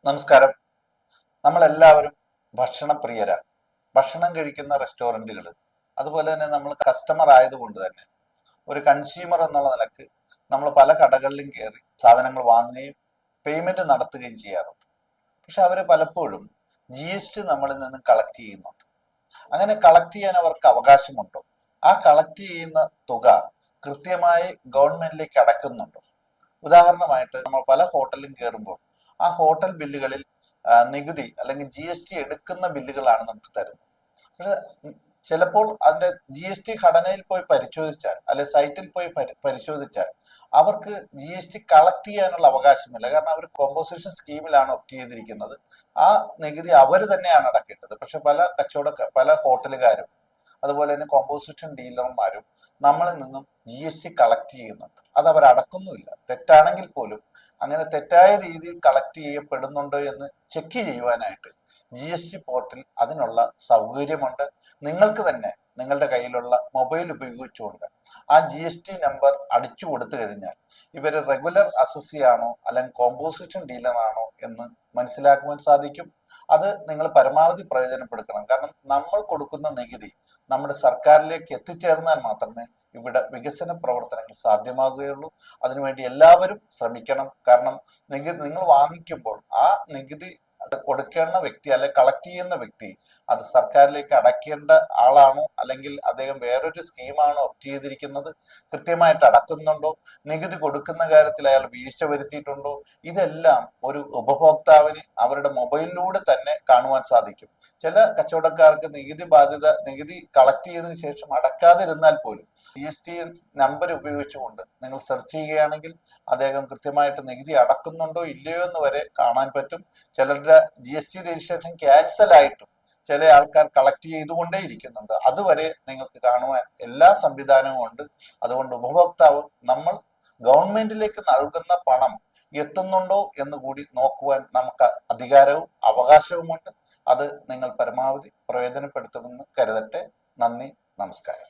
നമസ്കാരം. നമ്മളെല്ലാവരും ഭക്ഷണപ്രിയരാണ്. ഭക്ഷണം കഴിക്കുന്ന റെസ്റ്റോറൻറ്റുകൾ, അതുപോലെ തന്നെ നമ്മൾ കസ്റ്റമർ ആയതുകൊണ്ട് തന്നെ ഒരു കൺസ്യൂമർ എന്നുള്ള നിലക്ക് നമ്മൾ പല കടകളിലും കയറി സാധനങ്ങൾ വാങ്ങുകയും പേയ്മെന്റ് നടത്തുകയും ചെയ്യാറുണ്ട്. പക്ഷെ അവർ പലപ്പോഴും GST നമ്മളിൽ നിന്ന് കളക്ട് ചെയ്യുന്നുണ്ട്. അങ്ങനെ കളക്ട് ചെയ്യാൻ അവർക്ക് അവകാശമുണ്ടോ? ആ കളക്ട് ചെയ്യുന്ന തുക കൃത്യമായി ഗവൺമെന്റിലേക്ക് അടയ്ക്കുന്നുണ്ടോ? ഉദാഹരണമായിട്ട് നമ്മൾ പല ഹോട്ടലിലും കയറുമ്പോൾ ആ ഹോട്ടൽ ബില്ലുകളിൽ നികുതി അല്ലെങ്കിൽ GST എടുക്കുന്ന ബില്ലുകളാണ് നമുക്ക് തരുന്നത്. പക്ഷെ ചിലപ്പോൾ അതിന്റെ GST ഘടനയിൽ പോയി പരിശോധിച്ചാൽ അല്ലെ സൈറ്റിൽ പോയി പരിശോധിച്ചാൽ അവർക്ക് GST കളക്ട് ചെയ്യാനുള്ള അവകാശമില്ല. കാരണം അവർ കോമ്പോസിഷൻ സ്കീമിലാണ് ഒപ്റ്റ് ചെയ്തിരിക്കുന്നത്. ആ നികുതി അവർ തന്നെയാണ് അടക്കേണ്ടത്. പക്ഷെ പല ഹോട്ടലുകാരും അതുപോലെ തന്നെ കോമ്പോസിഷൻ ഡീലർമാരും നമ്മളിൽ നിന്നും GST കളക്ട് ചെയ്യുന്നുണ്ട്. അത് അവർ അടക്കുന്നുമില്ല. തെറ്റാണെങ്കിൽ പോലും അങ്ങനെ തെറ്റായ രീതിയിൽ കളക്ട് ചെയ്യപ്പെടുന്നുണ്ടോ എന്ന് ചെക്ക് ചെയ്യുവാനായിട്ട് GST പോർട്ടിൽ അതിനുള്ള സൗകര്യമുണ്ട്. നിങ്ങൾക്ക് തന്നെ നിങ്ങളുടെ കയ്യിലുള്ള മൊബൈൽ ഉപയോഗിച്ചുകൊണ്ട് ആ GST നമ്പർ അടിച്ചു കൊടുത്തു കഴിഞ്ഞാൽ ഇവർ റെഗുലർ അസസി ആണോ അല്ലെങ്കിൽ കോമ്പോസിഷൻ ഡീലർ ആണോ എന്ന് മനസ്സിലാക്കുവാൻ സാധിക്കും. അത് നിങ്ങൾ പരമാവധി പ്രയോജനപ്പെടുത്തണം. കാരണം നമ്മൾ കൊടുക്കുന്ന നികുതി നമ്മുടെ സർക്കാരിലേക്ക് എത്തിച്ചേർന്നാൽ മാത്രമേ ഇവിടെ വികസന പ്രവർത്തനങ്ങൾ സാധ്യമാകുകയുള്ളൂ. അതിനുവേണ്ടി എല്ലാവരും ശ്രമിക്കണം. കാരണം നിങ്ങൾ വാങ്ങിക്കുമ്പോൾ ആ നികുതി കൊടുക്കേണ്ട വ്യക്തി അല്ലെ കളക്ട് ചെയ്യുന്ന വ്യക്തി അത് സർക്കാരിലേക്ക് അടയ്ക്കേണ്ട ആളാണോ അല്ലെങ്കിൽ അദ്ദേഹം വേറൊരു സ്കീമാണോ ഒപ്റ്റ് ചെയ്തിരിക്കുന്നത്, കൃത്യമായിട്ട് അടക്കുന്നുണ്ടോ, നികുതി കൊടുക്കുന്ന കാര്യത്തിൽ അയാൾ വീഴ്ച വരുത്തിയിട്ടുണ്ടോ, ഇതെല്ലാം ഒരു ഉപഭോക്താവിന് അവരുടെ മൊബൈലിലൂടെ തന്നെ കാണുവാൻ സാധിക്കും. ചില കച്ചവടക്കാർക്ക് നികുതി കളക്ട് ചെയ്തതിനു ശേഷം അടക്കാതിരുന്നാൽ പോലും GST നമ്പർ ഉപയോഗിച്ചുകൊണ്ട് നിങ്ങൾ സെർച്ച് ചെയ്യുകയാണെങ്കിൽ അദ്ദേഹം കൃത്യമായിട്ട് നികുതി അടക്കുന്നുണ്ടോ ഇല്ലയോ എന്ന് വരെ കാണാൻ പറ്റും. ചിലരുടെ GST രജിസ്ട്രേഷൻ ക്യാൻസൽ ആയിട്ടും ചില ആൾക്കാർ കളക്ട് ചെയ്തുകൊണ്ടേ ഇരിക്കുന്നുണ്ട്. അതുവരെ നിങ്ങൾക്ക് കാണുവാൻ എല്ലാ സംവിധാനവും ഉണ്ട്. അതുകൊണ്ട് ഉപഭോക്താവ് നമ്മൾ ഗവൺമെന്റിലേക്ക് നൽകുന്ന പണം എത്തുന്നുണ്ടോ എന്ന് കൂടി നോക്കുവാൻ നമുക്ക് അധികാരവും അവകാശവുമുണ്ട്. അത് നിങ്ങൾ പരമാവധി പ്രയോജനപ്പെടുത്തുമെന്ന് കരുതട്ടെ. നന്ദി, നമസ്കാരം.